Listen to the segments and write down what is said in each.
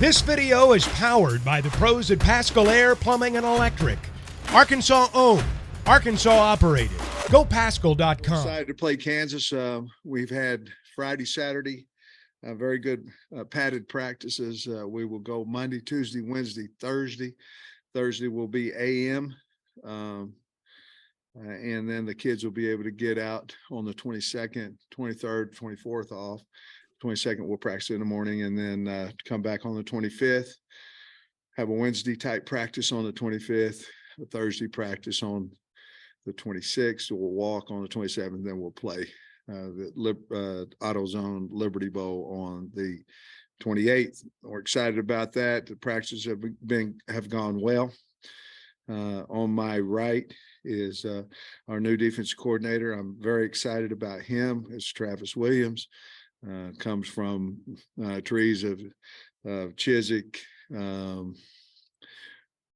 This video is powered by the pros at Pascal Air Plumbing and Electric. Arkansas owned, Arkansas operated. GoPascal.com. Excited to play Kansas. We've had Friday, Saturday, very good padded practices. We will go Monday, Tuesday, Wednesday, Thursday. Thursday will be AM. And then the kids will be able to get out on the 22nd, 23rd, 24th off. 22nd, we'll practice in the morning and then come back on the 25th. Have a Wednesday type practice on the 25th, a Thursday practice on the 26th. We'll walk on the 27th, then we'll play the AutoZone Liberty Bowl on the 28th. We're excited about that. The practices have gone well. On my right is our new defensive coordinator. I'm very excited about him. It's Travis Williams. Comes from trees of Chiswick,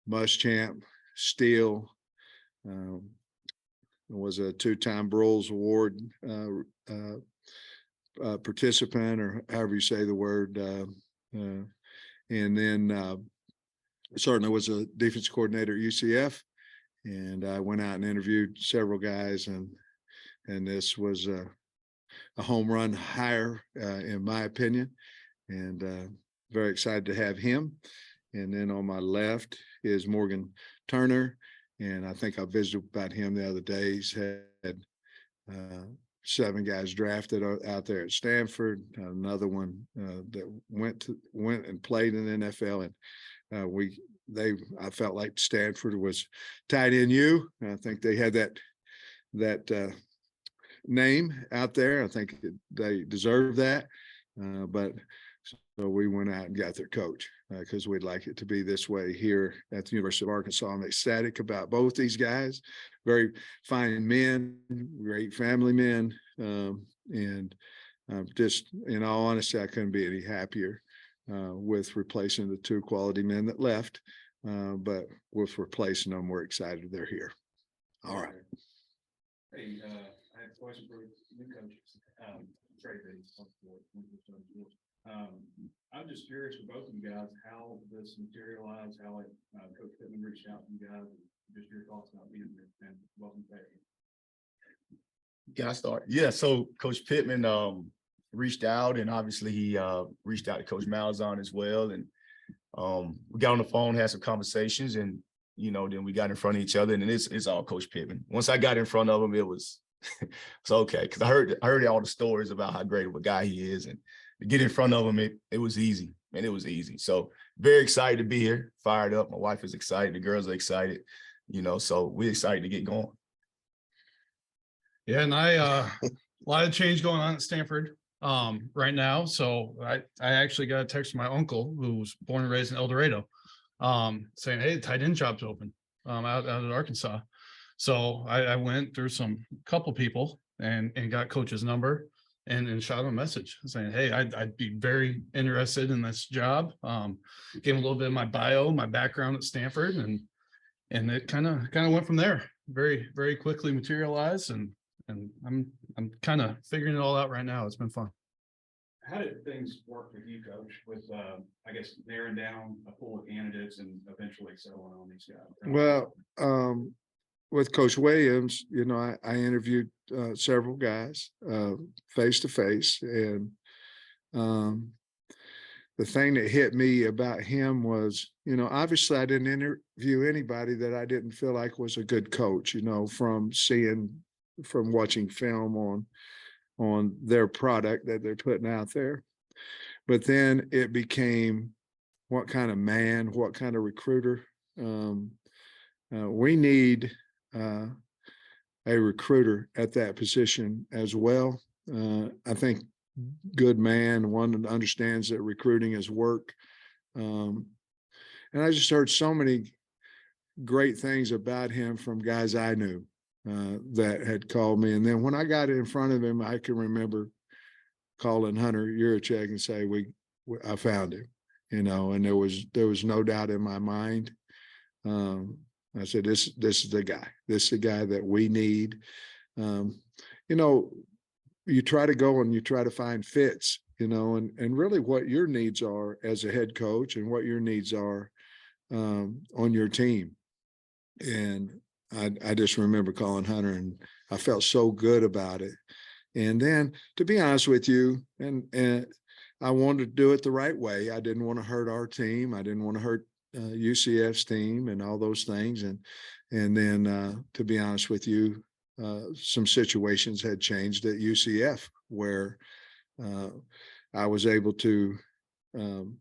Muschamp, Steele, was a two-time Broyles Award participant, or however you say the word. And then certainly was a defense coordinator at UCF. And I went out and interviewed several guys, and this was a home run hire, in my opinion, and very excited to have him. And then on my left is Morgan Turner, and I think I visited about him the other day. He's had 7 guys drafted out there at Stanford, another one that went and played in the NFL, and I felt like Stanford was tight end U. I think they had that name out there. I think they deserve that. But so we went out and got their coach because we'd like it to be this way here at the University of Arkansas. I'm ecstatic about both these guys. Very fine men, great family men. And just in all honesty, I couldn't be any happier with replacing the 2 quality men that left. But with replacing them, we're excited they're here. All right. Hey, I have a question for new coaches. Trey Bates. I'm just curious for both of you guys how this materialized, how Coach Pittman reached out to you guys, and just your thoughts about being there, and welcome back. Can I start? Yeah, so Coach Pittman reached out, and obviously he reached out to Coach Malzahn as well. And we got on the phone, had some conversations, and then we got in front of each other, and it's all Coach Pittman. Once I got in front of him, it was it's okay, because I heard all the stories about how great of a guy he is, and to get in front of him, it was easy, man. It was easy. So very excited to be here, fired up. My wife is excited, the girls are excited, so we're excited to get going. Yeah, and a lot of change going on at Stanford right now. So I actually got a text from my uncle, who was born and raised in El Dorado, saying, hey, the tight end job's open out at Arkansas. So I went through couple people and got coach's number and shot him a message saying, hey, I'd be very interested in this job. Gave him a little bit of my bio, my background at Stanford, and it kind of went from there. Very, very quickly materialized, and I'm kind of figuring it all out right now. It's been fun. How did things work with you, Coach, with I guess narrowing down a pool of candidates and eventually settling on these guys? Well, with Coach Williams, I interviewed several guys face to face, and the thing that hit me about him was, obviously I didn't interview anybody that I didn't feel like was a good coach, from watching film on their product that they're putting out there. But then it became, what kind of man, what kind of recruiter? We need a recruiter at that position as well. I think good man, one that understands that recruiting is work. And I just heard so many great things about him from guys I knew that had called me. And then when I got in front of him, I can remember calling Hunter Yurachek and say, I found him, and there was no doubt in my mind. I said, this is the guy. This is the guy that we need. You try to go and you try to find fits and really what your needs are as a head coach and what your needs are on your team. And I just remember calling Hunter, and I felt so good about it. And then, to be honest with you, and I wanted to do it the right way. I didn't want to hurt our team. I didn't want to hurt UCF's team and all those things. And then, to be honest with you, some situations had changed at UCF where I was able to, in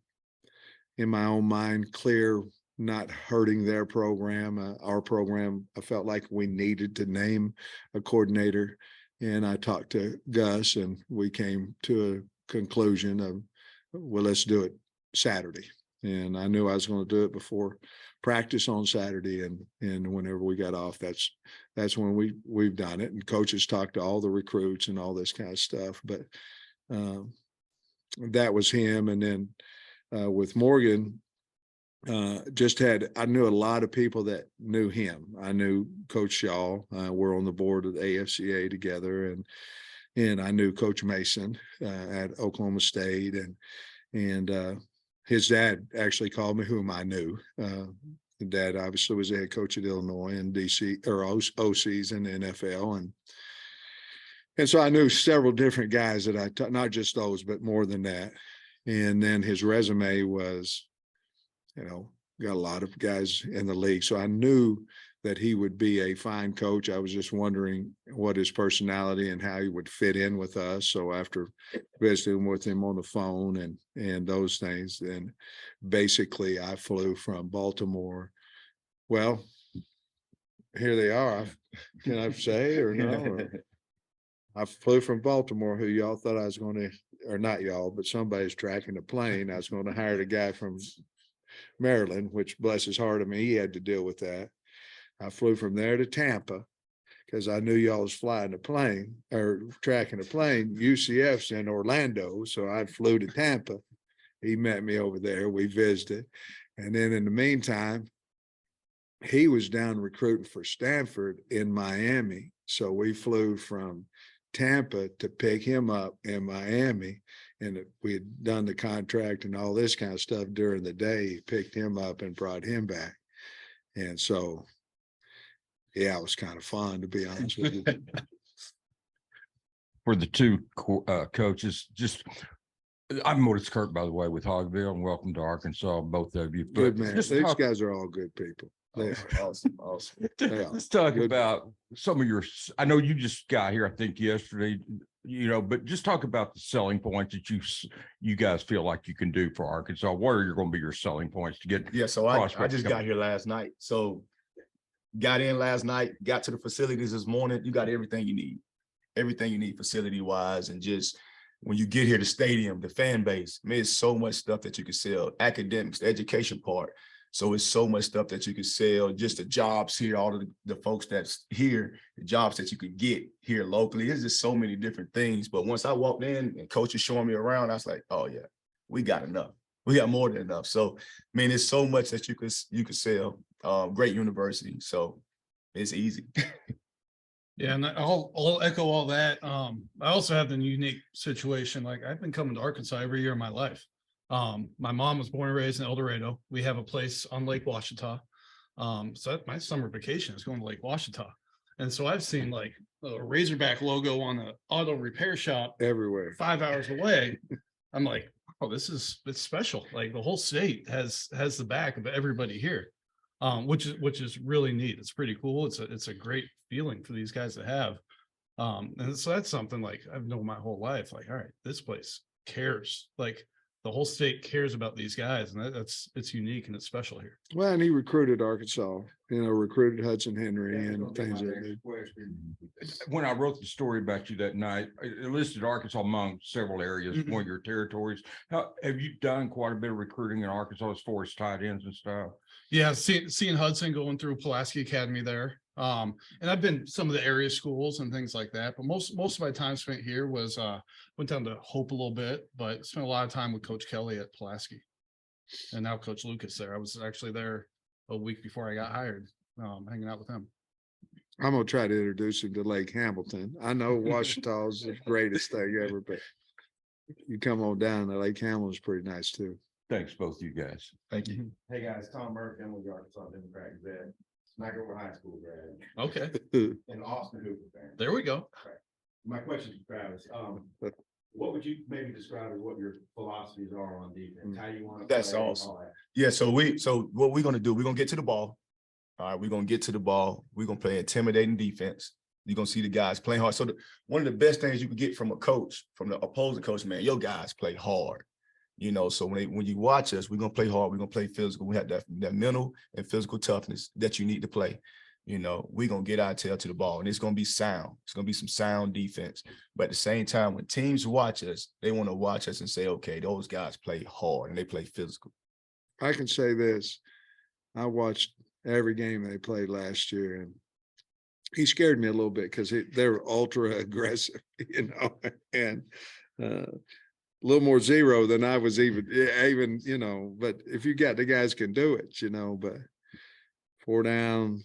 my own mind, clear not hurting their program, our program. I felt like we needed to name a coordinator, and I talked to Gus, and we came to a conclusion of, well, let's do it Saturday. And I knew I was going to do it before practice on Saturday, and whenever we got off, that's when we've done it. And coaches talked to all the recruits and all this kind of stuff. But that was him. And then with Morgan, I knew a lot of people that knew him. I knew Coach Shaw. We're on the board of the AFCA together, and I knew Coach Mason at Oklahoma State, and his dad actually called me, whom I knew. The dad obviously was the head coach at Illinois and DC or OCs in the NFL, and so I knew several different guys that not just those, but more than that. And then his resume was, got a lot of guys in the league. So I knew that he would be a fine coach. I was just wondering what his personality and how he would fit in with us. So after visiting with him on the phone and those things, then basically I flew from Baltimore. Well, here they are. Can I say or no? Or I flew from Baltimore, who y'all thought I was going to, or not y'all, but somebody's tracking a plane. I was going to hire the guy from Maryland, which bless his heart, he had to deal with that. I flew from there to Tampa because I knew y'all was flying a plane or tracking a plane. UCF's in Orlando, so I flew to Tampa. He met me over there. We visited. And then in the meantime, he was down recruiting for Stanford in Miami. So we flew from Tampa to pick him up in Miami. And we had done the contract and all this kind of stuff during the day, picked him up and brought him back. And so, yeah, it was kind of fun, to be honest with you. For the two coaches, I'm Mortis Kirk, by the way, with Hogville, and welcome to Arkansas, both of you. Good man. These guys are all good people. They are. Awesome. Let's talk about some of I know you just got here, I think yesterday, but just talk about the selling points that you guys feel like you can do for Arkansas. What are going to be your selling points to get? Yeah, so I just got here last night. So got in last night, got to the facilities this morning. You got everything you need facility wise. And just when you get here, the stadium, the fan base, it's so much stuff that you can sell. Academics, the education part. So it's so much stuff that you can sell, just the jobs here, all of the folks that's here, the jobs that you could get here locally. There's just so many different things. But once I walked in and coach is showing me around, I was like, oh yeah, we got enough. We got more than enough. So, there's so much that you could sell. Great university. So it's easy. Yeah, and I'll echo all that. I also have the unique situation. Like, I've been coming to Arkansas every year of my life. My mom was born and raised in El Dorado. We have a place on Lake Washita. So my summer vacation is going to Lake Washita. And so I've seen like a Razorback logo on the auto repair shop Everywhere. 5 hours away. I'm like, oh, it's special. Like, the whole state has the back of everybody here, which is really neat. It's pretty cool. It's a great feeling for these guys to have. And so that's something like I've known my whole life. Like, all right, this place cares. Like, the whole state cares about these guys, and it's unique and it's special here. Well, and he recruited Arkansas, recruited Hudson Henry and things like that. When I wrote the story about you that night, it listed Arkansas among several areas, one of your territories. How have you done quite a bit of recruiting in Arkansas as far as tight ends and stuff? Yeah, seeing Hudson going through Pulaski Academy there. And I've been some of the area schools and things like that, but most of my time spent here was went down to Hope a little bit, but spent a lot of time with Coach Kelly at Pulaski, and now Coach Lucas there. I was actually there a week before I got hired, hanging out with him. I'm gonna try to introduce him to Lake Hamilton. I know Washita's the greatest thing ever, but you come on down, the Lake Hamlin is pretty nice too. Thanks, both you guys. Thank you. Hey guys, Tom Murphy, I'm with the Arkansas Democrat Gazette, Smackover High School grad, Okay, and Austin Hooper fan. there we go. My question is Travis, what would you maybe describe as what your philosophies are on defense? How you want to That's play, awesome. all that? Yeah, so what we're gonna do, we're gonna get to the ball. All right, we're gonna get to the ball. We're gonna play intimidating defense. You're gonna see the guys playing hard. So one of the best things you can get from a coach, from the opposing coach, man, your guys play hard. You know, so when you watch us, we're gonna play hard, we're gonna play physical. We have that mental and physical toughness that you need to play. You know, we're gonna get our tail to the ball, and it's gonna be sound. It's gonna be some sound defense. But at the same time, when teams watch us, they want to watch us and say, okay, those guys play hard and they play physical. I can say this. I watched every game they played last year, and he scared me a little bit because they were ultra aggressive, you know, and a little more zero than I was even, you know, but if you got the guys can do it, you know, but 4 down,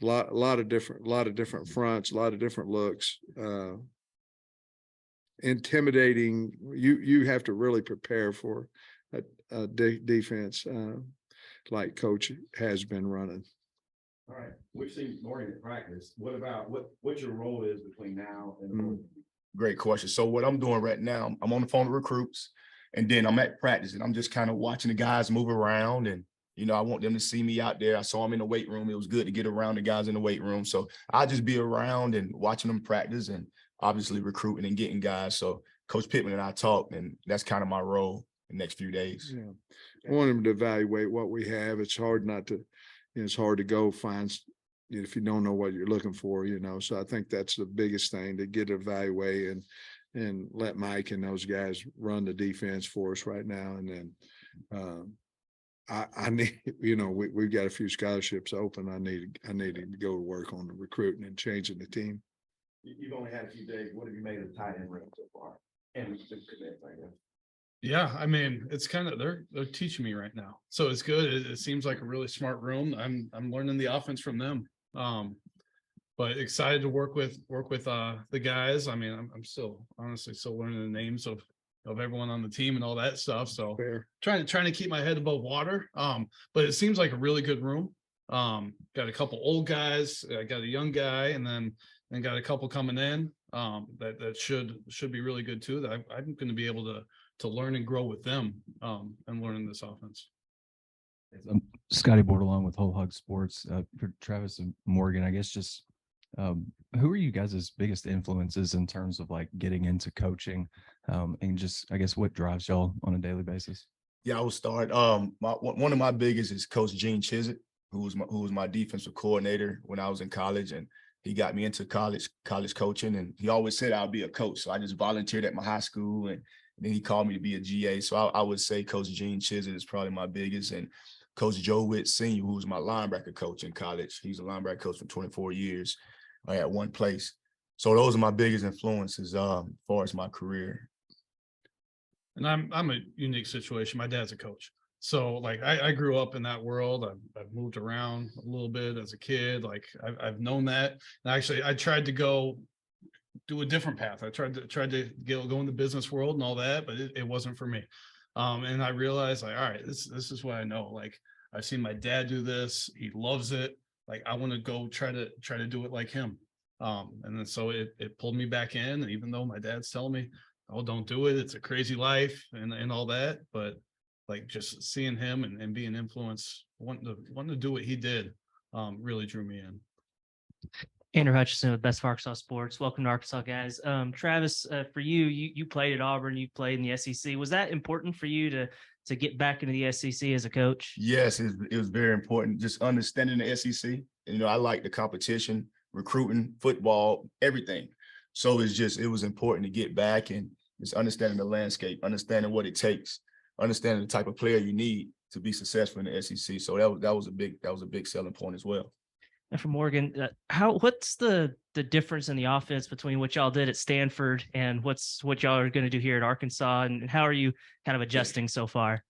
a lot of different fronts, a lot of different looks, intimidating. You have to really prepare for a defense like Coach has been running. All right, we've seen Morgan at practice. What about what your role is between now and Great question. So what I'm doing right now, I'm on the phone with recruits, and then I'm at practice, and I'm just kind of watching the guys move around. And, you know, I want them to see me out there. I saw them in the weight room. It was good to get around the guys in the weight room. So I'll just be around and watching them practice and obviously recruiting and getting guys. So Coach Pittman and I talked, and that's kind of my role the next few days. Yeah, I want them to evaluate what we have. It's hard not to, you know, it's hard to go find, you know, if you don't know what you're looking for, you know. So I think that's the biggest thing, to get evaluated and let Mike and those guys run the defense for us right now. And then I need, you know, we've got a few scholarships open. I need to go to work on the recruiting and changing the team. you've only had a few days. What have you made of the tight end room so far? And the commit, I guess. Yeah, I mean, it's kind of they're teaching me right now, so it's good. It seems like a really smart room. I'm learning the offense from them. But excited to work with the guys. I mean, I'm still honestly still learning the names of everyone on the team and all that stuff. So Fair. trying to keep my head above water. But it seems like a really good room. Got a couple old guys, I got a young guy, and then got a couple coming in. That should be really good too. That I'm going to be able to learn and grow with them and learning this offense. Scotty Bordelon with Whole Hog Sports. For Travis and Morgan, I guess just who are you guys' biggest influences in terms of like getting into coaching, and just I guess what drives y'all on a daily basis? Yeah, I will start. One of my biggest is Coach Gene Chizik, who was my defensive coordinator when I was in college, and he got me into college coaching. And he always said I'll be a coach, so I just volunteered at my high school, and then he called me to be a GA. So I would say Coach Gene Chizik is probably my biggest, and Coach Joe Witt Sr., who was my linebacker coach in college. He's a linebacker coach for 24 years at one place. So those are my biggest influences as far as my career. And I'm a unique situation. My dad's a coach. So like I grew up in that world. I've moved around a little bit as a kid. Like I've known that. And actually I tried to go do a different path. I tried to go in the business world and all that, but it wasn't for me. And I realized like, all right, this is what I know. Like I've seen my dad do this. He loves it. Like I want to go try to do it like him. And then so it pulled me back in. And even though my dad's telling me, oh, don't do it, it's a crazy life and all that. But like just seeing him and being influenced, wanting to do what he did, really drew me in. Andrew Hutchison with Best of Arkansas Sports. Welcome to Arkansas, guys. Travis, for you played at Auburn, you played in the SEC. Was that important for you to get back into the SEC as a coach? Yes, it was very important. Just understanding the SEC. You know, I like the competition, recruiting, football, everything. So it was important to get back and just understanding the landscape, understanding what it takes, understanding the type of player you need to be successful in the SEC. So that was a big selling point as well. And for Morgan, what's the difference in the offense between what y'all did at Stanford and what y'all are going to do here at Arkansas, and how are you kind of adjusting so far?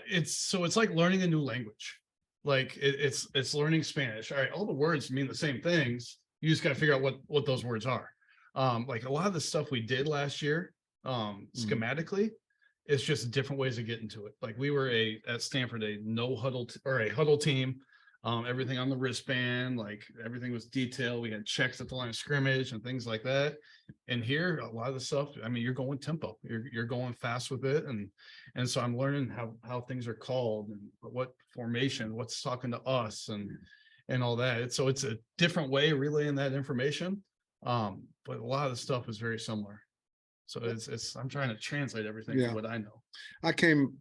It's like learning a new language. Like it's learning Spanish. All right, all the words mean the same things. You just got to figure out what those words are. Like a lot of the stuff we did last year, schematically. It's just different ways of getting to it. Like we were at Stanford, a no huddle or a huddle team. Everything on the wristband, like everything was detailed. We had checks at the line of scrimmage and things like that. And here, a lot of the stuff, I mean, you're going tempo, you're going fast with it. And so I'm learning how things are called and what formation, what's talking to us and all that. So it's a different way of relaying that information. But a lot of the stuff is very similar. So it's I'm trying to translate everything to what I know. I came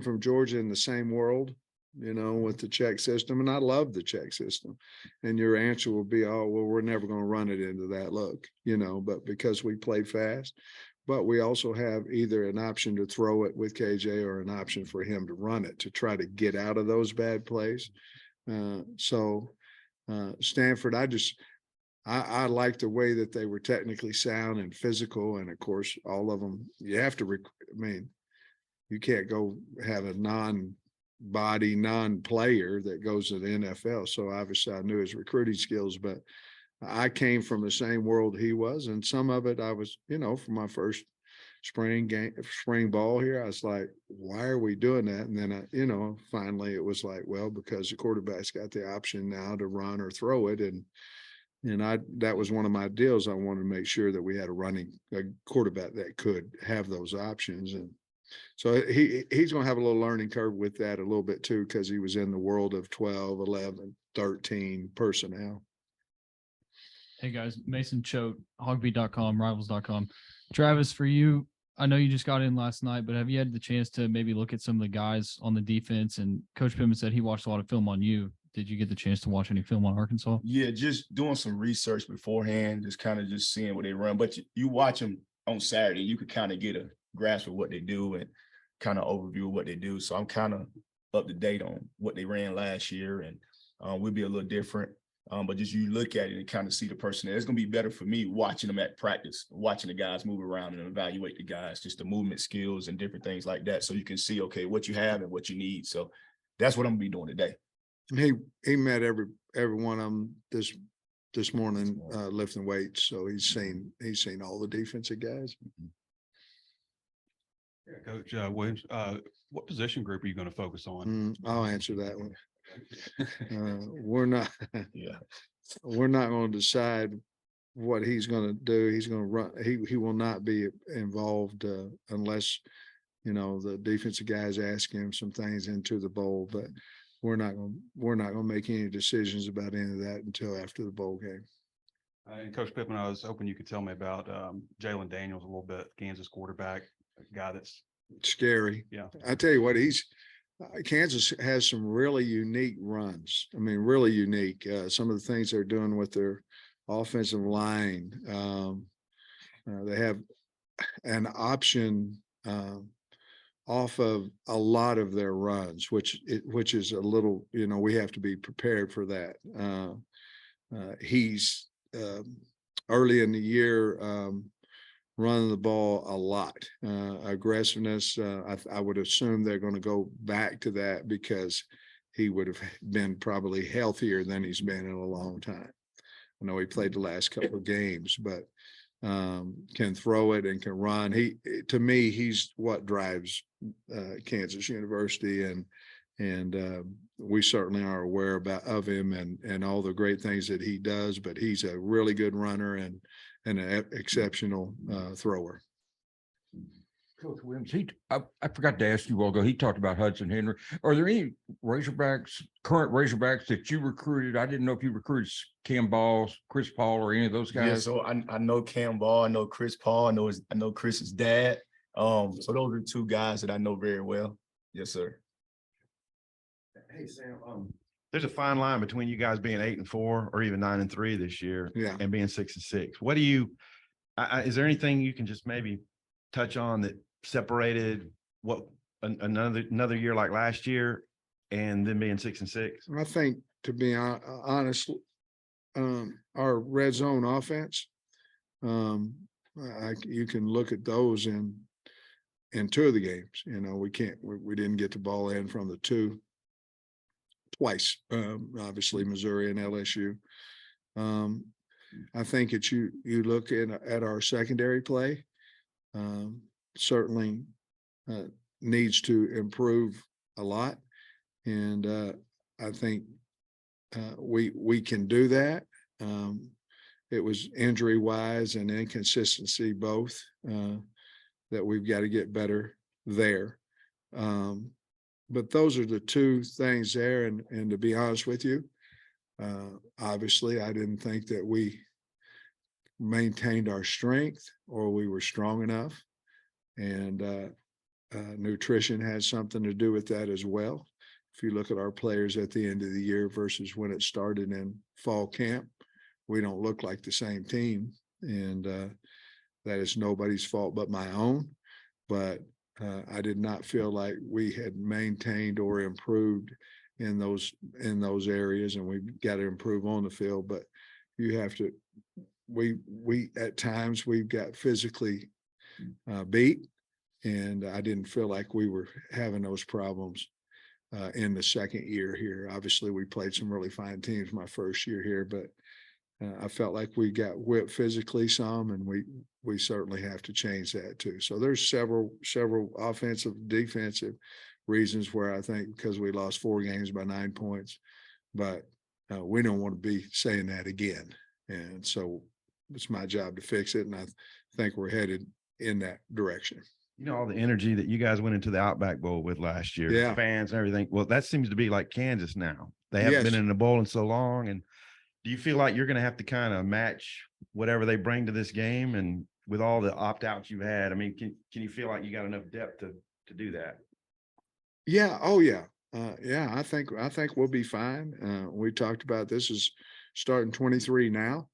from Georgia in the same world, with the check system, and I love the check system. And your answer will be, oh, well, we're never going to run it into that look, but because we play fast, but we also have either an option to throw it with KJ or an option for him to run it to try to get out of those bad plays. Stanford, I like the way that they were technically sound and physical. And of course, all of them, you have to, you can't go have a non-body, non-player that goes to the NFL. So obviously I knew his recruiting skills, but I came from the same world he was. And some of it I was, for my first spring ball here, I was like, why are we doing that? And then finally it was like, well, because the quarterback's got the option now to run or throw it. And that was one of my deals. I wanted to make sure that we had a quarterback that could have those options. And so he's going to have a little learning curve with that a little bit too, because he was in the world of 12, 11, 13 personnel. Hey guys, Mason Choate, hogbeat.com, rivals.com. Travis, for you, I know you just got in last night, but have you had the chance to maybe look at some of the guys on the defense? And Coach Pittman said he watched a lot of film on you. Did you get the chance to watch any film on Arkansas? Yeah, just doing some research beforehand, just seeing what they run. But you watch them on Saturday, you could kind of get a grasp of what they do and kind of overview what they do. So I'm kind of up to date on what they ran last year, and we'll be a little different. But just you look at it and kind of see the personnel. It's going to be better for me watching them at practice, watching the guys move around and evaluate the guys, just the movement skills and different things like that. So you can see, okay, what you have and what you need. So that's what I'm going to be doing today. He met every one of them this morning lifting weights, so he's seen all the defensive guys. Yeah, Coach Williams, what position group are you going to focus on? I'll answer that one. We're not going to decide what he's going to do. He's going to run. He will not be involved unless the defensive guys ask him some things into the bowl, but. We're not going to make any decisions about any of that until after the bowl game. And Coach Pittman, I was hoping you could tell me about Jalen Daniels a little bit, Kansas quarterback, a guy that's scary. Yeah, I tell you what, Kansas has some really unique runs. I mean, really unique. Some of the things they're doing with their offensive line. They have an option. Off of a lot of their runs, which is a little, we have to be prepared for that. He's early in the year running the ball a lot. Aggressiveness, I would assume they're going to go back to that because he would have been probably healthier than he's been in a long time. I know he played the last couple of games, but can throw it and can run. To me, he's what drives Kansas University, and we certainly are aware of him and all the great things that he does. But he's a really good runner and an exceptional thrower. Coach Williams, I forgot to ask you a while ago, he talked about Hudson Henry. Are there any current Razorbacks that you recruited? I didn't know if you recruited Cam Ball, Chris Paul, or any of those guys. Yeah, so I know Cam Ball, I know Chris Paul, I know Chris's dad. So those are two guys that I know very well. Yes, sir. Hey, Sam, there's a fine line between you guys being 8-4 or even 9-3 this year, and being 6-6. What do you, is there anything you can just maybe touch on that separated what another year like last year and then being 6-6? I think, to be honest, our red zone offense, you can look at those in two of the games. We didn't get the ball in from the two twice, obviously Missouri and LSU. I think you look at our secondary play. certainly needs to improve a lot. And I think we can do that. It was injury wise and inconsistency both that we've got to get better there. But those are the two things there. And to be honest with you, obviously I didn't think that we maintained our strength or we were strong enough. And nutrition has something to do with that as well. If you look at our players at the end of the year versus when it started in fall camp, we don't look like the same team. And that is nobody's fault but my own. But I did not feel like we had maintained or improved in those areas, and we've got to improve on the field. But you have to, we at times we've got physically beat, and I didn't feel like we were having those problems in the second year here. Obviously, we played some really fine teams my first year here, but I felt like we got whipped physically some, and we certainly have to change that too. So there's several offensive, defensive reasons where I think because we lost 4 games by 9 points, but we don't want to be saying that again. And so it's my job to fix it, and I think we're headed in that direction. You know, all the energy that you guys went into the Outback Bowl with last year, Yeah. fans and everything. Well, that seems to be like Kansas now. They haven't been in the bowl in so long. And do you feel like you're going to have to kind of match whatever they bring to this game? And with all the opt-outs you've had, I mean, can you feel like you got enough depth to do that? Yeah. Oh yeah. Yeah. I think we'll be fine. We talked about this is starting 23 now.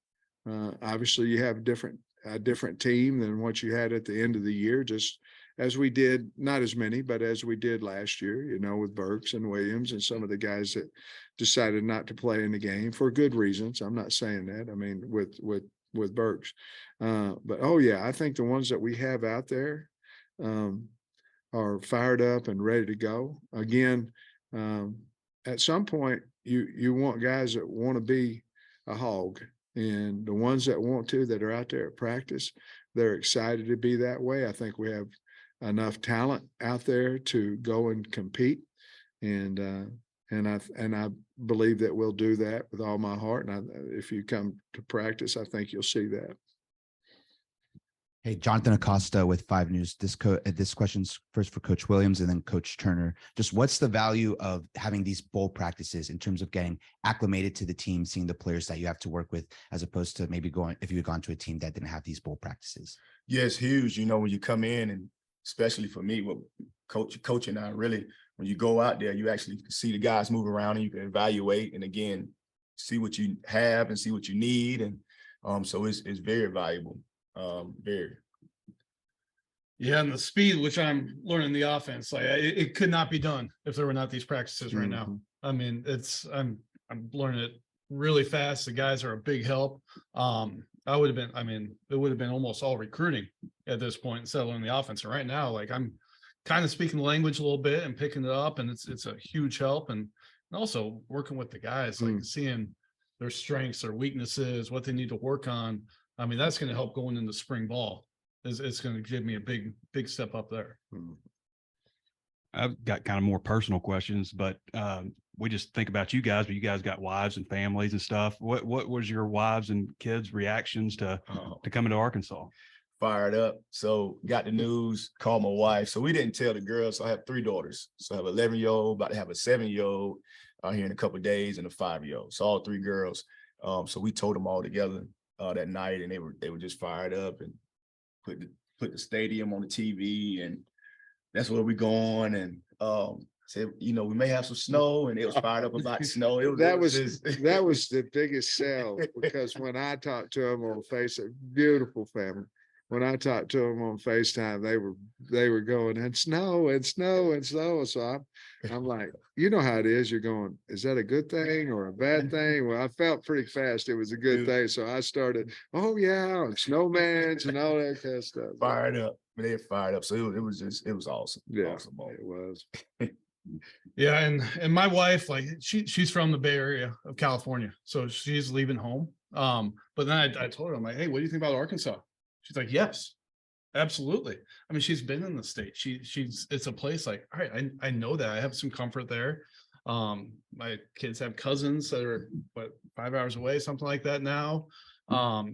Obviously you have a different team than what you had at the end of the year, just as we did, not as many, but as we did last year, you know, with Burks and Williams and some of the guys that decided not to play in the game for good reasons. I'm not saying that. I mean, with Burks. But oh yeah, I think the ones that we have out there are fired up and ready to go. Again, at some point you want guys that want to be a Hog, and the ones that want to, that are out there at practice, they're excited to be that way. I think we have enough talent out there to go and compete. And I believe that we'll do that with all my heart. And if you come to practice, I think you'll see that. Hey, Jonathan Acosta with 5 News. This question's first for Coach Williams and then Coach Turner. Just what's the value of having these bowl practices in terms of getting acclimated to the team, seeing the players that you have to work with, as opposed to maybe if you had gone to a team that didn't have these bowl practices? Yeah, it's huge. You know, when you come in, and especially for me, what coaching now, really, when you go out there, you actually see the guys move around and you can evaluate and again, see what you have and see what you need. And so it's very valuable. Very. Yeah, and the speed which I'm learning the offense, like it could not be done if there were not these practices right now. I mean, I'm learning it really fast. The guys are a big help. It would have been almost all recruiting at this point instead of learning the offense. And right now, like I'm kind of speaking the language a little bit and picking it up, and it's a huge help. And also working with the guys, like seeing their strengths, their weaknesses, what they need to work on. I mean, that's going to help going into spring ball. It's going to give me a big step up there. I've got kind of more personal questions, but we just think about you guys, but you guys got wives and families and stuff. What was your wives and kids' reactions to coming to Arkansas? Fired up. So got the news, called my wife. So we didn't tell the girls. So I have 3 daughters. So I have an 11-year-old, about to have a 7-year-old here in a couple of days, and a 5-year-old. So all 3 girls. So we told them all together that night, and they were just fired up and put the stadium on the TV, and that's where we going. And said, you know, we may have some snow, and it was fired up about snow. That was the biggest sell, because when I talked to them on FaceTime, beautiful family. When I talked to them on FaceTime, they were going, and snow and snow and snow. So I'm like, you know how it is. You're going, is that a good thing or a bad thing? Well, I felt pretty fast it was a good thing. So I started, oh yeah, and snowmans and all that kind of stuff. Fired up. They fired up. So it was awesome. Yeah, awesome it was. Yeah, and my wife, like she's from the Bay Area of California, so she's leaving home. But then I told her, I'm like, hey, what do you think about Arkansas? She's like, yes. absolutely. I mean, she's been in the state. It's a place like, all right, I know that I have some comfort there. My kids have cousins that are 5 hours away, something like that now.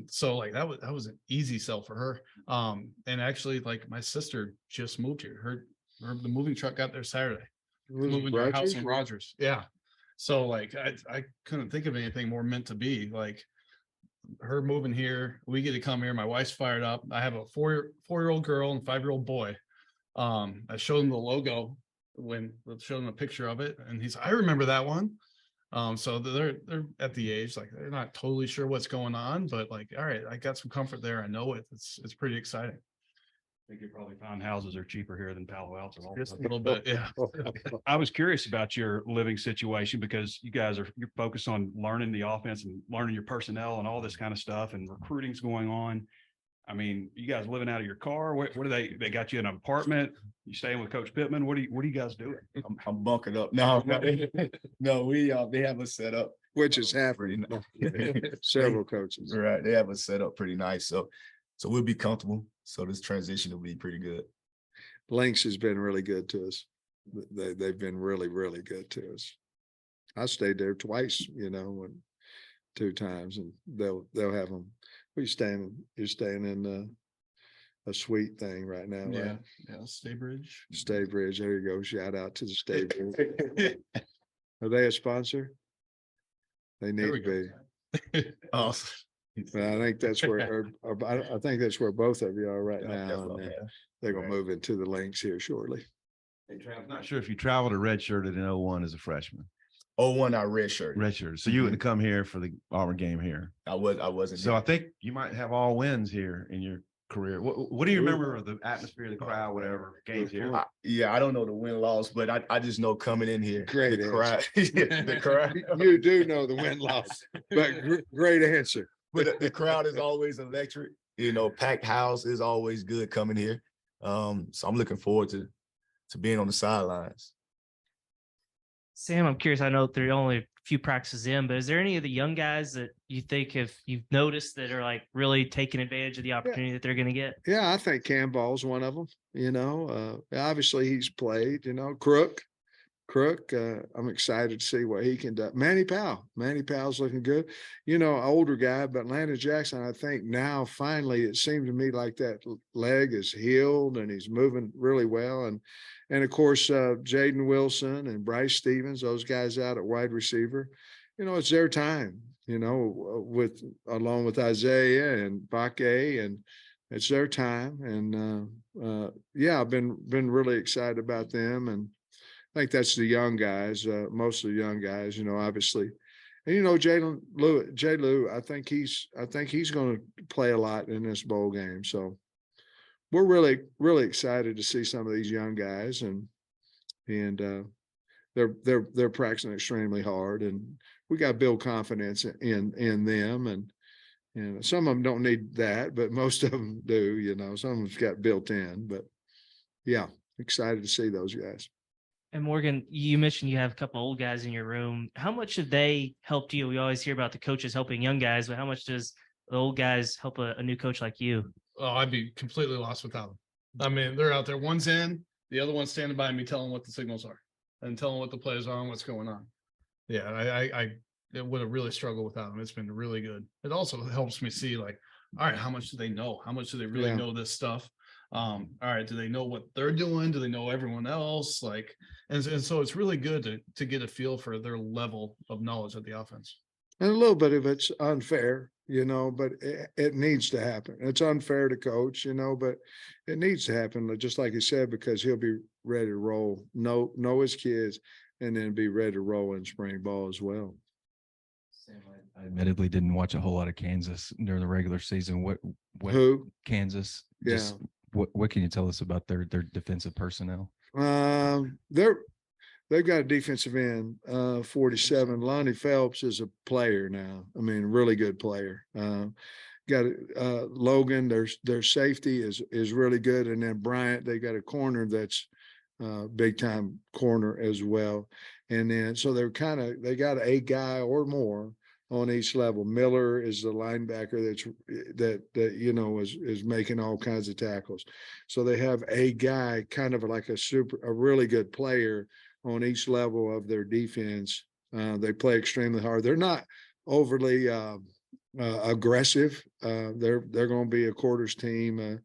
So like that was an easy sell for her. And actually, like my sister just moved here. The moving truck got there Saturday. Moving to her house in Rogers. Yeah. So like I couldn't think of anything more meant to be. Like her moving here, we get to come here. My wife's fired up. I have a four-year-old girl and 5-year-old boy. I showed him the logo when I showed him a picture of it, and he's, I remember that one. So they're at the age like they're not totally sure what's going on, but like, all right, I got some comfort there. I know it. It's pretty exciting. I think you probably find houses are cheaper here than Palo Alto. Just a little bit, yeah. I was curious about your living situation because you're focused on learning the offense and learning your personnel and all this kind of stuff, and recruiting's going on. I mean, you guys living out of your car? What do they got you in an apartment? You staying with Coach Pittman? What are you guys doing? I'm bunkered up. No, they have us set up, which is happening. Several coaches. Right. They have us set up pretty nice. So we'll be comfortable. So this transition will be pretty good. Lynx has been really good to us. They've been really, really good to us. I stayed there twice, 2 times, and they'll have them. You're staying in a suite thing right now, right? Yeah, Staybridge. Staybridge. There you go. Shout out to the Staybridge. Are they a sponsor? They need to be. Awesome. But I think that's where I think that's where both of you are right now. And they're gonna move into the Lynx here shortly. Hey, Trav, I'm not sure if you traveled or redshirted in 01 as a freshman. 01, I redshirted. Redshirt. So you wouldn't come here for the Auburn game here. I wasn't. So I think you might have all wins here in your career. What do you remember of the atmosphere, the crowd, whatever games here? I don't know the win-loss, but I just know coming in here. Great the crowd. The crowd. You do know the win-loss, but great answer. But the crowd is always electric. Packed house is always good coming here. So I'm looking forward to being on the sidelines. Sam, I'm curious. I know there are only a few practices in, but is there any of the young guys that you think you've noticed that are like really taking advantage of the opportunity that they're going to get? Yeah, I think Campbell's one of them. Obviously he's played. Crook, I'm excited to see what he can do. Manny Powell's looking good. Older guy, but Landon Jackson, I think now finally it seemed to me like that leg is healed and he's moving really well. And of course, Jaden Wilson and Bryce Stevens, those guys out at wide receiver, it's their time, along with Isaiah and Bakke, and it's their time. And I've been really excited about them. And I think that's the young guys, most of the young guys, obviously. And Jay Lou, I think he's going to play a lot in this bowl game. So we're really, really excited to see some of these young guys, and they're practicing extremely hard, and we got to build confidence in them. And some of them don't need that, but most of them do. Some of them's got built in. But yeah, excited to see those guys. And Morgan, you mentioned you have a couple old guys in your room. How much have they helped you? We always hear about the coaches helping young guys, but how much does the old guys help a new coach like you? Oh, I'd be completely lost without them. I mean, they're out there. One's in, the other one's standing by me, telling what the signals are and telling what the plays are and what's going on. Yeah, I would have really struggled without them. It's been really good. It also helps me see, like, all right, how much do they know? How much do they really know this stuff? All right, do they know what they're doing? Do they know everyone else? Like, and so it's really good to get a feel for their level of knowledge of the offense. And a little bit of it's unfair, but it needs to happen. It's unfair to coach, but it needs to happen, just like you said, because he'll be ready to roll, know his kids, and then be ready to roll in spring ball as well. Sam, I admittedly didn't watch a whole lot of Kansas during the regular season. What Who? Kansas? Yeah. What can you tell us about their defensive personnel? They've got a defensive end, 47. Lonnie Phelps is a player now. I mean, really good player. Got Logan. Their safety is really good, and then Bryant. They got a corner that's big time corner as well. And then so they got a guy or more on each level. Miller is the linebacker is making all kinds of tackles. So they have a guy, kind of like a really good player on each level of their defense. They play extremely hard. They're not overly aggressive. They're going to be a quarters team,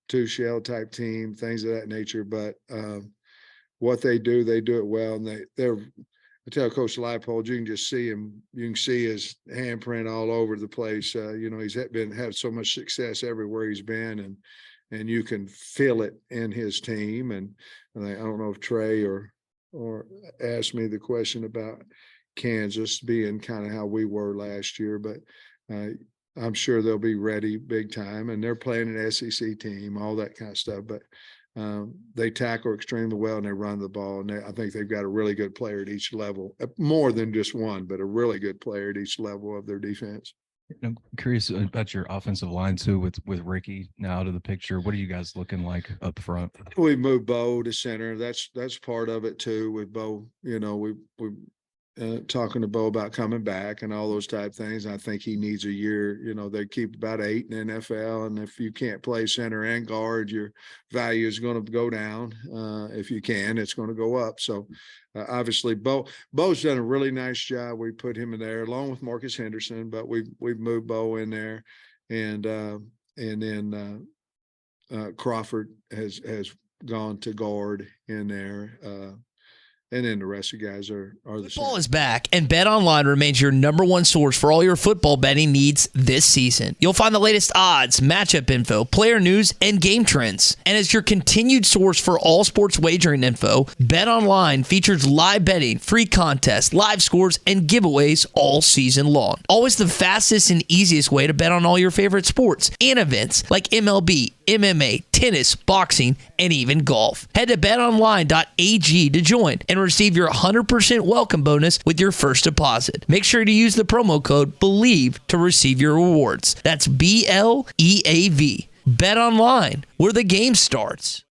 2-shell type team, things of that nature. But what they do it well, and they're. I tell Coach Leipold, you can just see him. You can see his handprint all over the place. He's had so much success everywhere he's been, and you can feel it in his team. And I don't know if Trey or asked me the question about Kansas being kind of how we were last year, but I'm sure they'll be ready big time, and they're playing an SEC team, all that kind of stuff. But they tackle extremely well and they run the ball. And I think they've got a really good player at each level, more than just one, but a really good player at each level of their defense. I'm curious about your offensive line too, with Ricky now out of the picture. What are you guys looking like up front? We moved Bo to center. That's part of it too. With Bo, we talking to Bo about coming back and all those type things. I think he needs a year. They keep about 8 in the NFL, and if you can't play center and guard, your value is going to go down. If you can, it's going to go up. So obviously, Bo's done a really nice job. We put him in there along with Marcus Henderson, but we've moved Bo in there, and then Crawford has gone to guard in there. And then the rest of the guys are the same. Football is back, and BetOnline remains your number one source for all your football betting needs this season. You'll find the latest odds, matchup info, player news, and game trends. And as your continued source for all sports wagering info, BetOnline features live betting, free contests, live scores, and giveaways all season long. Always the fastest and easiest way to bet on all your favorite sports and events like MLB, MMA, tennis, boxing, and even golf. Head to betonline.ag to join and receive your 100% welcome bonus with your first deposit. Make sure to use the promo code BELIEVE to receive your rewards. That's BLEAV. Bet online, where the game starts.